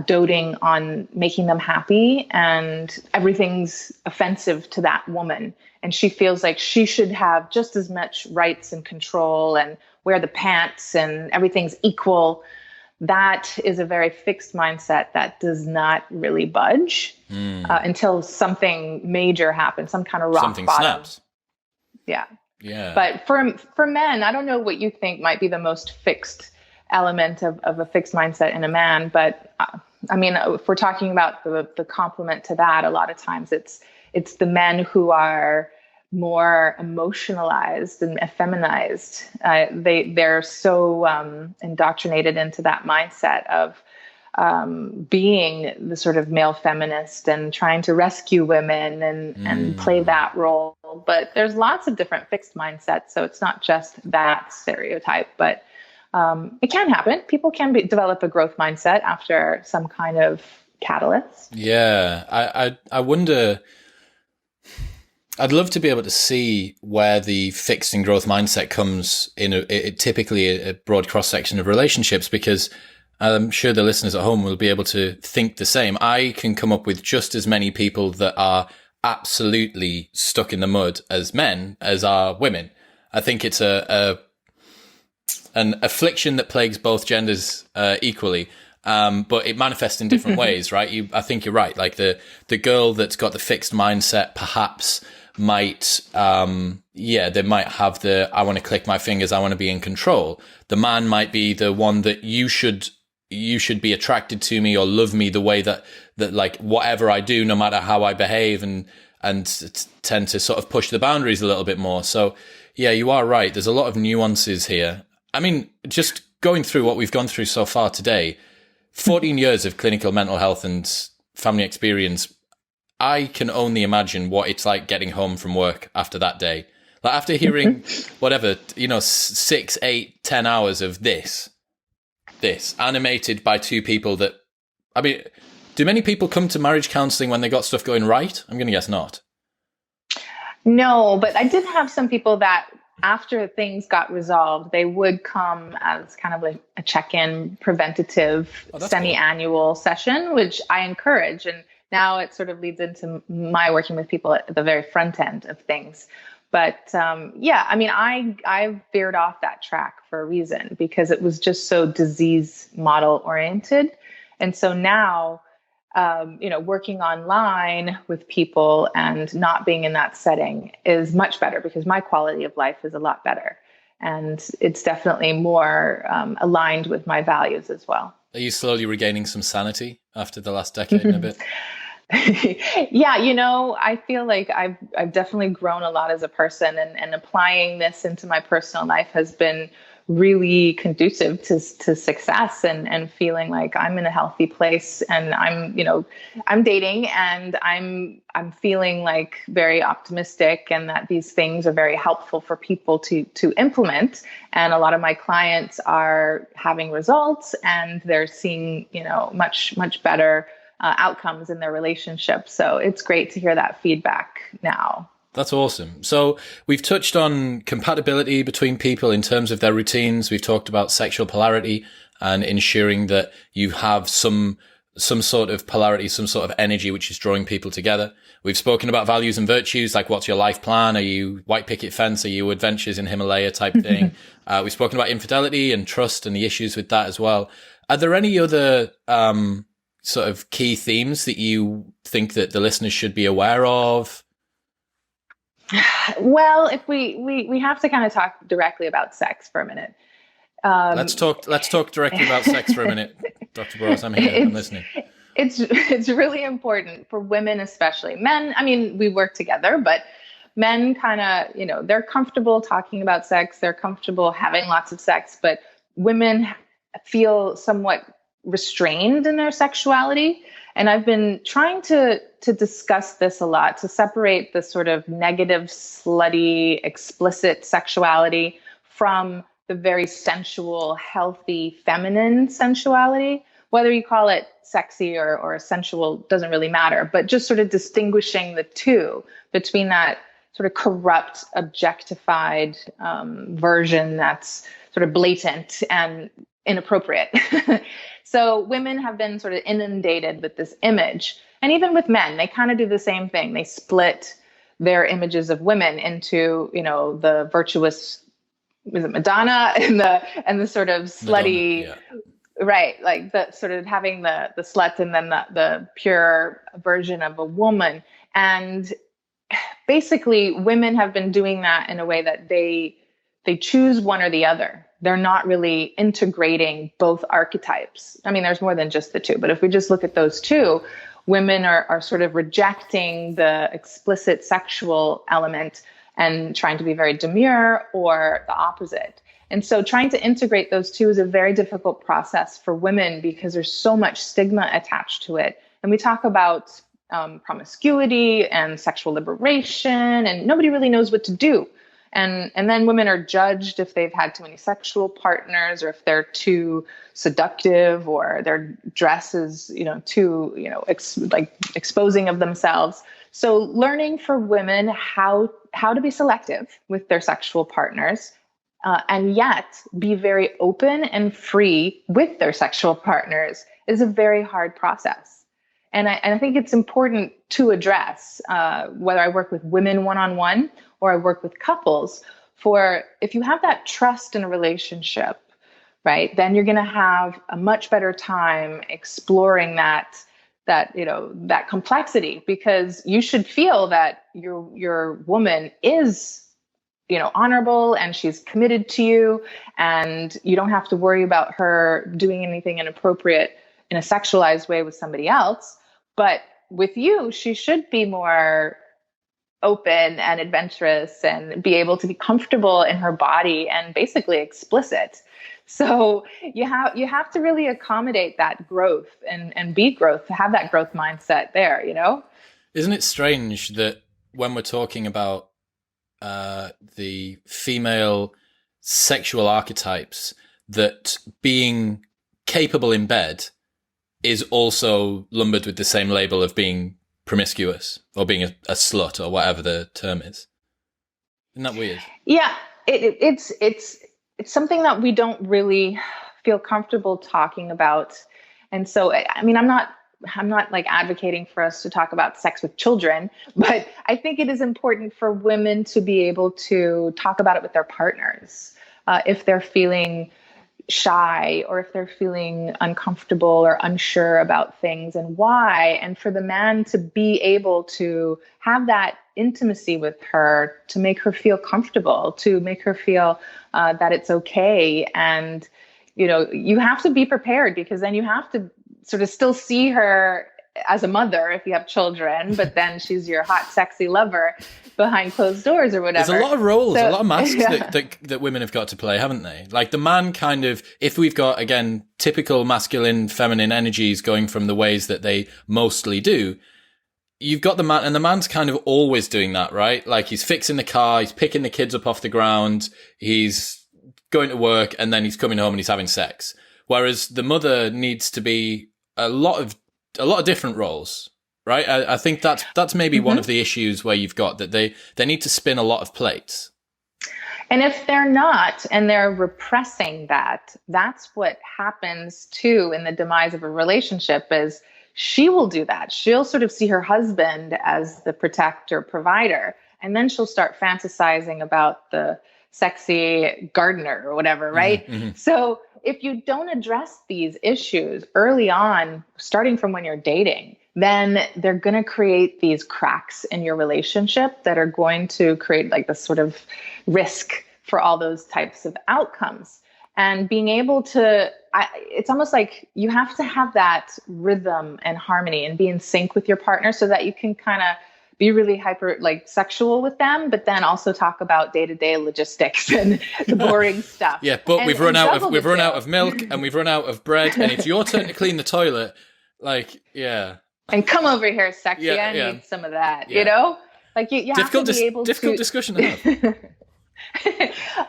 doting on making them happy, and everything's offensive to that woman. And she feels like she should have just as much rights and control and wear the pants and everything's equal. That is a very fixed mindset that does not really budge until something major happens, some kind of rock something bottom. Snaps. Yeah. But for men, I don't know what you think might be the most fixed element of a fixed mindset in a man. But if we're talking about the complement to that, a lot of times it's the men who are more emotionalized and effeminized. They're so indoctrinated into that mindset of being the sort of male feminist and trying to rescue women and play that role. But there's lots of different fixed mindsets. So it's not just that stereotype, but it can happen. People can develop a growth mindset after some kind of catalyst. Yeah. I wonder, I'd love to be able to see where the fixed and growth mindset comes in typically a broad cross-section of relationships, because I'm sure the listeners at home will be able to think the same. I can come up with just as many people that are absolutely stuck in the mud as men as are women. I think it's an affliction that plagues both genders equally, but it manifests in different ways, right? I think you're right. Like the girl that's got the fixed mindset perhaps might, they might have I want to click my fingers, I want to be in control. The man might be the one that you should be attracted to me or love me the way that like whatever I do, no matter how I behave, and tend to sort of push the boundaries a little bit more. So yeah, you are right. There's a lot of nuances here. I mean, just going through what we've gone through so far today, 14 years of clinical mental health and family experience, I can only imagine what it's like getting home from work after that day. Like after hearing whatever, 6, 8, 10 hours of this animated by two people that, I mean, do many people come to marriage counselling when they got stuff going right? I'm going to guess not. No, but I did have some people that after things got resolved, they would come as kind of like a check-in preventative Oh, that's cool. semi-annual session, which I encourage. And now it sort of leads into my working with people at the very front end of things. But yeah, I mean, I veered off that track for a reason because it was just so disease model oriented. And so now working online with people and not being in that setting is much better because my quality of life is a lot better. And it's definitely more aligned with my values as well. Are you slowly regaining some sanity after the last decade and a bit? Yeah, I feel like I've definitely grown a lot as a person, and applying this into my personal life has been really conducive to success and feeling like I'm in a healthy place, and I'm dating, and I'm feeling like very optimistic, and that these things are very helpful for people to implement. And a lot of my clients are having results, and they're seeing much better outcomes in their relationship. So it's great to hear that feedback now. That's awesome. So we've touched on compatibility between people in terms of their routines. We've talked about sexual polarity and ensuring that you have some sort of polarity, some sort of energy which is drawing people together. We've spoken about values and virtues, like what's your life plan? Are you white picket fence? Are you adventures in Himalaya type thing? We've spoken about infidelity and trust and the issues with that as well. Are there any other sort of key themes that you think that the listeners should be aware of? Well, if we have to kind of talk directly about sex for a minute. Let's talk directly about sex for a minute. Dr. Burrows, I'm here. I'm listening. It's really important for women, especially. Men, I mean, we work together, but men kind of, they're comfortable talking about sex. They're comfortable having lots of sex, but women feel somewhat restrained in their sexuality. And I've been trying to discuss this a lot, to separate the sort of negative, slutty, explicit sexuality from the very sensual, healthy, feminine sensuality. Whether you call it sexy or sensual doesn't really matter, but just sort of distinguishing the two between that sort of corrupt, objectified version that's sort of blatant and inappropriate. So women have been sort of inundated with this image. And even with men, they kind of do the same thing. They split their images of women into, the virtuous, was it Madonna, and the sort of slutty, Madonna, yeah. Right? Like the sort of having the slut, and then the pure version of a woman. And basically women have been doing that in a way that they choose one or the other. They're not really integrating both archetypes. I mean, there's more than just the two, but if we just look at those two, women are sort of rejecting the explicit sexual element and trying to be very demure, or the opposite. And so trying to integrate those two is a very difficult process for women because there's so much stigma attached to it. And we talk about promiscuity and sexual liberation, and nobody really knows what to do. And then women are judged if they've had too many sexual partners, or if they're too seductive, or their dress is, too, exposing of themselves. So learning for women how to be selective with their sexual partners, and yet be very open and free with their sexual partners is a very hard process. And I think it's important to address, whether I work with women one-on-one or I work with couples, for if you have that trust in a relationship, right, then you're going to have a much better time exploring that complexity, because you should feel that your woman is, honorable, and she's committed to you, and you don't have to worry about her doing anything inappropriate in a sexualized way with somebody else. But with you, she should be more open and adventurous and be able to be comfortable in her body and basically explicit. So you have to really accommodate that growth and be growth, to have that growth mindset there, Isn't it strange that when we're talking about the female sexual archetypes, that being capable in bed is also lumbered with the same label of being promiscuous or being a slut or whatever the term is? Isn't that weird? Yeah, it's something that we don't really feel comfortable talking about. And so, I mean, I'm not like advocating for us to talk about sex with children, but I think it is important for women to be able to talk about it with their partners. If they're feeling shy or if they're feeling uncomfortable or unsure about things and why, and for the man to be able to have that intimacy with her, to make her feel comfortable, to make her feel that it's okay. And, you have to be prepared, because then you have to sort of still see her as a mother if you have children, but then she's your hot, sexy lover behind closed doors or whatever. There's a lot of roles, a lot of masks that women have got to play, haven't they? Like the man kind of, if we've got, again, typical masculine, feminine energies going from the ways that they mostly do, you've got the man, and the man's kind of always doing that, right? Like he's fixing the car, he's picking the kids up off the ground, he's going to work, and then he's coming home and he's having sex. Whereas the mother needs to be a lot of different roles, right? I think that's maybe one of the issues where you've got that they need to spin a lot of plates. And if they're not, and they're repressing that, that's what happens too in the demise of a relationship. Is she will do that. She'll sort of see her husband as the protector, provider, and then she'll start fantasizing about the sexy gardener or whatever, right? Mm-hmm. So if you don't address these issues early on, starting from when you're dating, then they're going to create these cracks in your relationship that are going to create like this sort of risk for all those types of outcomes. And being able to, it's almost like you have to have that rhythm and harmony and be in sync with your partner so that you can kind of be really hyper like sexual with them, but then also talk about day-to-day logistics and the boring stuff. Yeah, but we've run out of milk and we've run out of bread, and it's your turn to clean the toilet. Like, yeah. And come over here, sexy. I need some of that. Yeah. Like you have to be able to. Difficult discussion to have.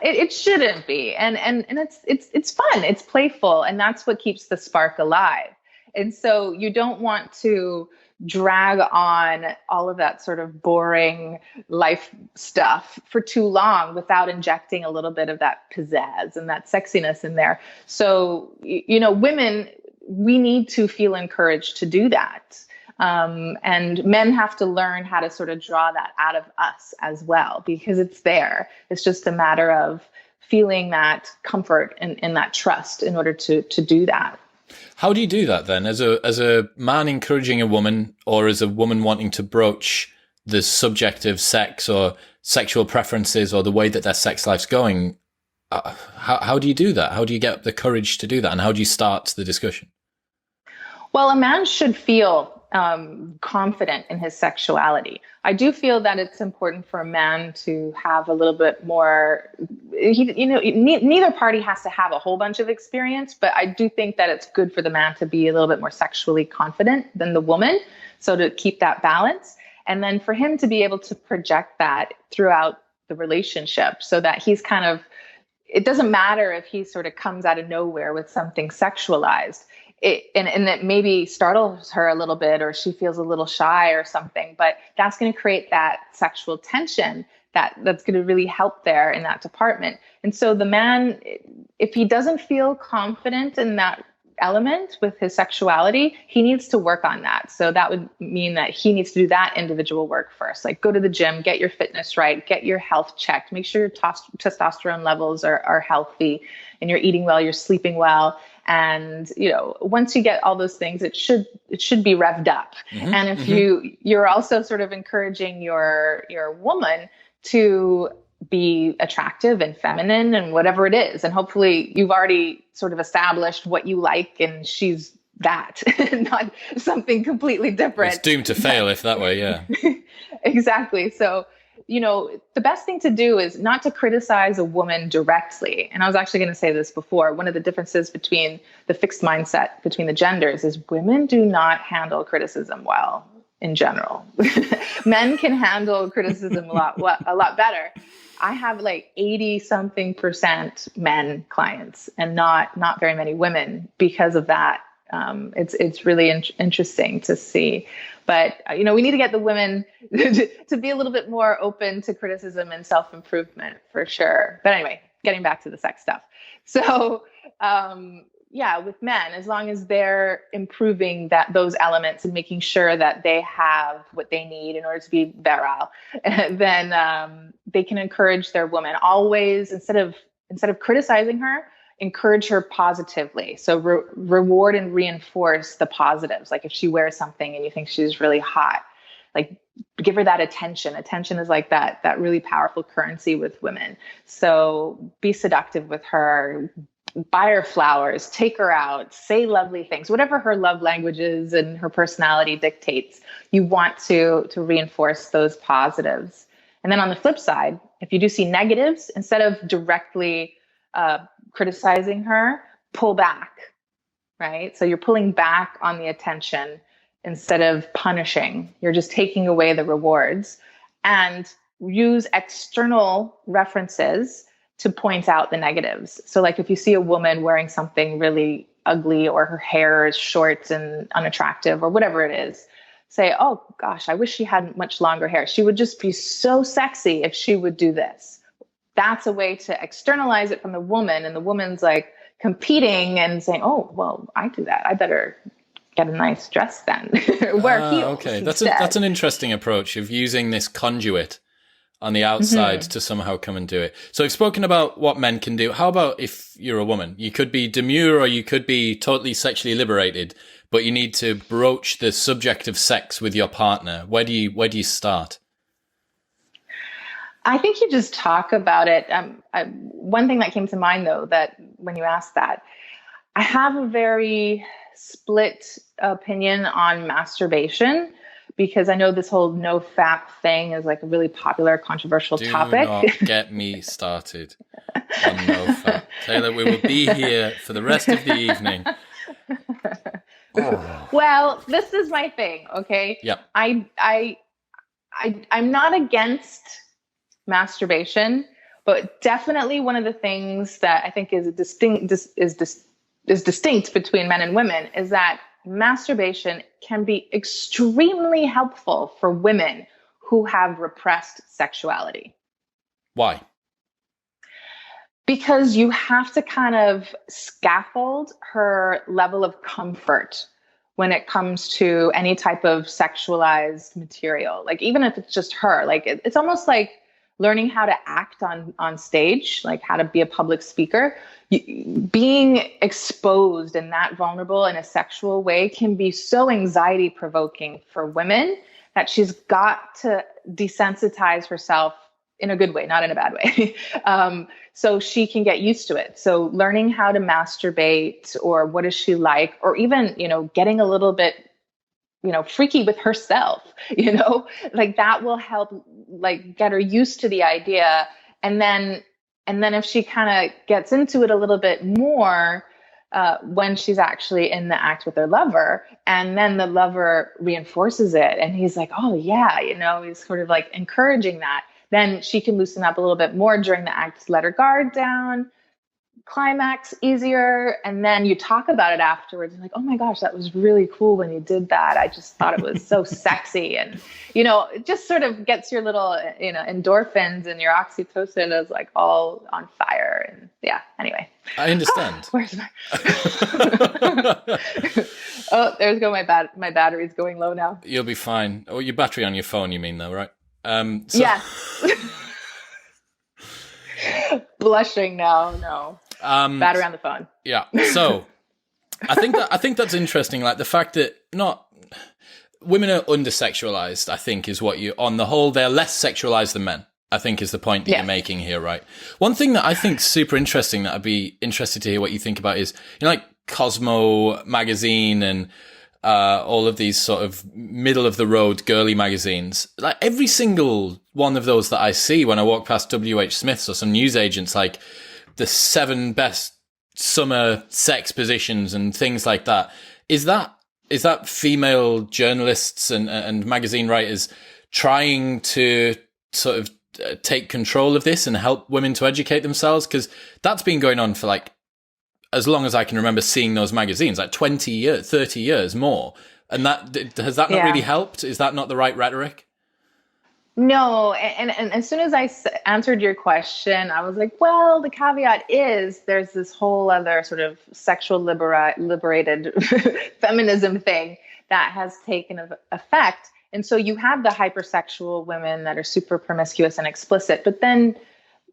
It shouldn't be, and it's fun. It's playful, and that's what keeps the spark alive. And so you don't want to drag on all of that sort of boring life stuff for too long without injecting a little bit of that pizzazz and that sexiness in there. So, women, we need to feel encouraged to do that. And men have to learn how to sort of draw that out of us as well, because it's there. It's just a matter of feeling that comfort and that trust in order to do that. How do you do that then, as a man encouraging a woman, or as a woman wanting to broach the subject of sex or sexual preferences or the way that their sex life's going? How do you do that? How do you get the courage to do that? And how do you start the discussion? Well, a man should feel confident in his sexuality. I do feel that it's important for a man to have a little bit more, neither party has to have a whole bunch of experience, but I do think that it's good for the man to be a little bit more sexually confident than the woman. So to keep that balance, and then for him to be able to project that throughout the relationship so that he's kind of, it doesn't matter if he sort of comes out of nowhere with something sexualized. And that maybe startles her a little bit, or she feels a little shy or something, but that's going to create that sexual tension that's going to really help there in that department. And so the man, if he doesn't feel confident in that element with his sexuality, he needs to work on that. So that would mean that he needs to do that individual work first, like go to the gym, get your fitness right, get your health checked, make sure your testosterone levels are healthy and you're eating well, you're sleeping well. And, once you get all those things, it should be revved up. Mm-hmm, and if you're also sort of encouraging your woman to be attractive and feminine and whatever it is. And hopefully you've already sort of established what you like and she's that, not something completely different. It's doomed to fail if that way, yeah. Exactly. So, the best thing to do is not to criticize a woman directly. And I was actually going to say this before. One of the differences between the fixed mindset between the genders is women do not handle criticism well in general. Men can handle criticism a lot better. I have like 80-something% men clients and not very many women because of that It's really interesting to see. But, we need to get the women to be a little bit more open to criticism and self-improvement for sure. But anyway, getting back to the sex stuff. So, with men, as long as they're improving those elements and making sure that they have what they need in order to be virile, then they can encourage their woman always, instead of criticizing her, encourage her positively. So reward and reinforce the positives. Like if she wears something and you think she's really hot, like give her that attention. Attention is like that really powerful currency with women. So be seductive with her, buy her flowers, take her out, say lovely things, whatever her love language is and her personality dictates. You want to reinforce those positives. And then on the flip side, if you do see negatives, instead of directly criticizing her, pull back, right? So you're pulling back on the attention instead of punishing. You're just taking away the rewards, and use external references to point out the negatives. So like if you see a woman wearing something really ugly, or her hair is short and unattractive, or whatever it is, say, oh gosh, I wish she had much longer hair. She would just be so sexy if she would do this. That's a way to externalize it from the woman. And the woman's like competing and saying, oh, well, I do that. I better get a nice dress then. Wear heels. Okay. That's an interesting approach of using this conduit on the outside to somehow come and do it. So we've spoken about what men can do. How about if you're a woman? You could be demure, or you could be totally sexually liberated, but you need to broach the subject of sex with your partner. Where do you start? I think you just talk about it. One thing that came to mind, though, that when you asked that, I have a very split opinion on masturbation, because I know this whole no fap thing is like a really popular, controversial topic. Do not get me started on no fap. Taylor, we will be here for the rest of the evening. Well, this is my thing, okay? Yep. I'm not against masturbation, but definitely one of the things that I think is distinct between men and women is that masturbation can be extremely helpful for women who have repressed sexuality. Why? Because you have to kind of scaffold her level of comfort when it comes to any type of sexualized material. Like even if it's just her, like it's almost like learning how to act on stage, like how to be a public speaker. Being exposed and that vulnerable in a sexual way can be so anxiety provoking for women that she's got to desensitize herself in a good way, not in a bad way. So she can get used to it. So learning how to masturbate, or what is she like, or even, getting a little bit, freaky with herself, like that will help like get her used to the idea. And then if she kind of gets into it a little bit more, when she's actually in the act with her lover, and then the lover reinforces it, and he's like, oh yeah, he's sort of like encouraging that, then she can loosen up a little bit more during the act, let her guard down, climax easier. And then you talk about it afterwards and like, oh my gosh, that was really cool when you did that. I just thought it was so sexy. And, it just sort of gets your little, endorphins and your oxytocin is like all on fire. And yeah, anyway. I understand. Where's my, oh, there's go my battery's going low now. You'll be fine. Oh, your battery on your phone, you mean though, right? Yes. Blushing now. No. Battery on the phone. Yeah. So I think that's interesting. Like the fact that women are under-sexualized, I think, is what on the whole, they're less sexualized than men, I think is the point that you're making here, right? One thing that I think super interesting that I'd be interested to hear what you think about is, like Cosmo magazine and all of these sort of middle of the road girly magazines. Like every single one of those that I see when I walk past WH Smith's or some newsagents, like the 7 best summer sex positions and things like that. Is that female journalists and magazine writers trying to sort of take control of this and help women to educate themselves? Because that's been going on for like as long as I can remember seeing those magazines, like 20 years, 30 years more. And has that not really helped? Is that not the right rhetoric? No. And as soon as I answered your question, I was like, well, the caveat is there's this whole other sort of sexual liberated feminism thing that has taken effect. And so you have the hypersexual women that are super promiscuous and explicit, but then,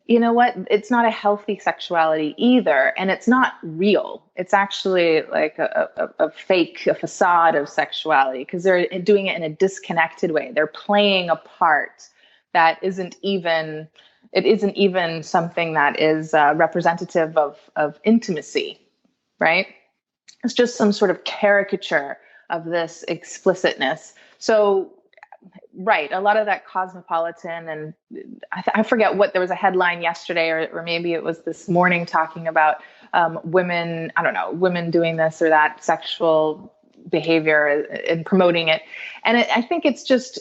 you know what? It's not a healthy sexuality either. And it's not real. It's actually like a fake, a facade of sexuality, because they're doing it in a disconnected way. They're playing a part that isn't even something that is representative of intimacy, right? It's just some sort of caricature of this explicitness. So, right, a lot of that cosmopolitan, and I forget what, there was a headline yesterday or maybe it was this morning talking about women, I don't know, women doing this or that sexual behavior and promoting it. And I think it's just,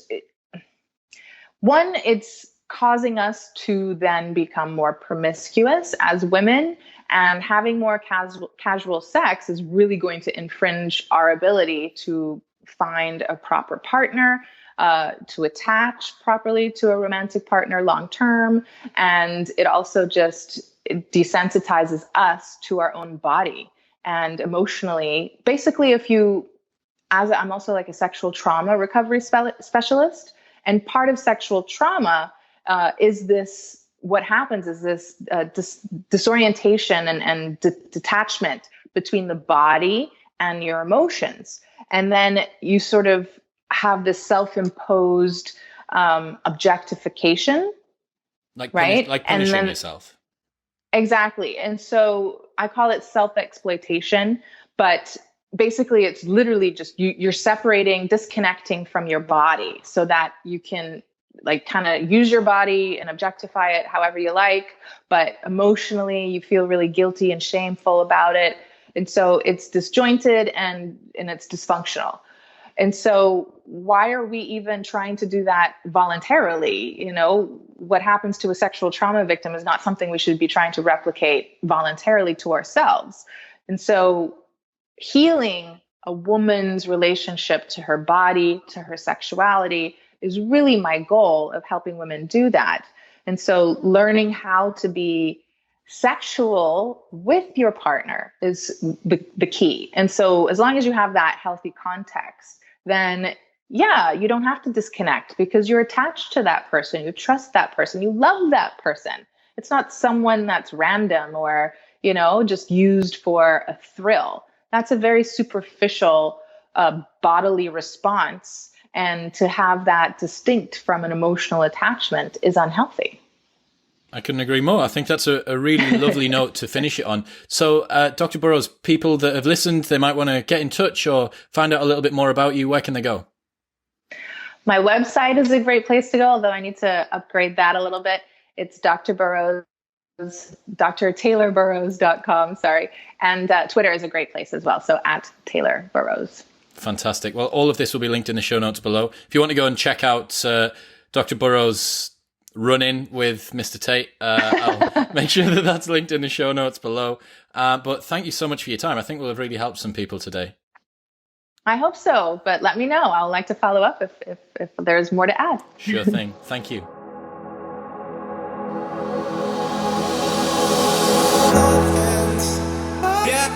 one, it's causing us to then become more promiscuous as women, and having more casual sex is really going to infringe our ability to find a proper partner, to attach properly to a romantic partner long term. And it also just desensitizes us to our own body and emotionally. Basically, I'm also like a sexual trauma recovery specialist. And part of sexual trauma is this, what happens is this disorientation and detachment between the body and your emotions. And then you sort of have this self-imposed objectification, right? Like punishing yourself. Exactly. And so I call it self-exploitation, but basically it's literally just you're separating, disconnecting from your body so that you can like kind of use your body and objectify it however you like, but emotionally you feel really guilty and shameful about it. And so it's disjointed and it's dysfunctional. And so why are we even trying to do that voluntarily? You know, what happens to a sexual trauma victim is not something we should be trying to replicate voluntarily to ourselves. And so healing a woman's relationship to her body, to her sexuality, is really my goal of helping women do that. And so learning how to be sexual with your partner is the key. And so as long as you have that healthy context, then yeah, you don't have to disconnect because you're attached to that person. You trust that person. You love that person. It's not someone that's random or, you know, just used for a thrill. That's a very superficial bodily response. And to have that distinct from an emotional attachment is unhealthy. I couldn't agree more. I think that's a really lovely note to finish it on. So, Dr. Burrows, people that have listened, they might want to get in touch or find out a little bit more about you. Where can they go? My website is a great place to go, although I need to upgrade that a little bit. It's Dr. Burrows, drtaylorburrows.com, sorry. And Twitter is a great place as well. So @TaylorBurrows. Fantastic. Well, all of this will be linked in the show notes below. If you want to go and check out Dr. Burrows' run-in with Mr. Tate, I'll make sure that that's linked in the show notes below. But thank you so much for your time. I think we'll have really helped some people today. I hope so, but let me know. I'll like to follow up if there's more to add. Sure thing. Thank you. Yeah,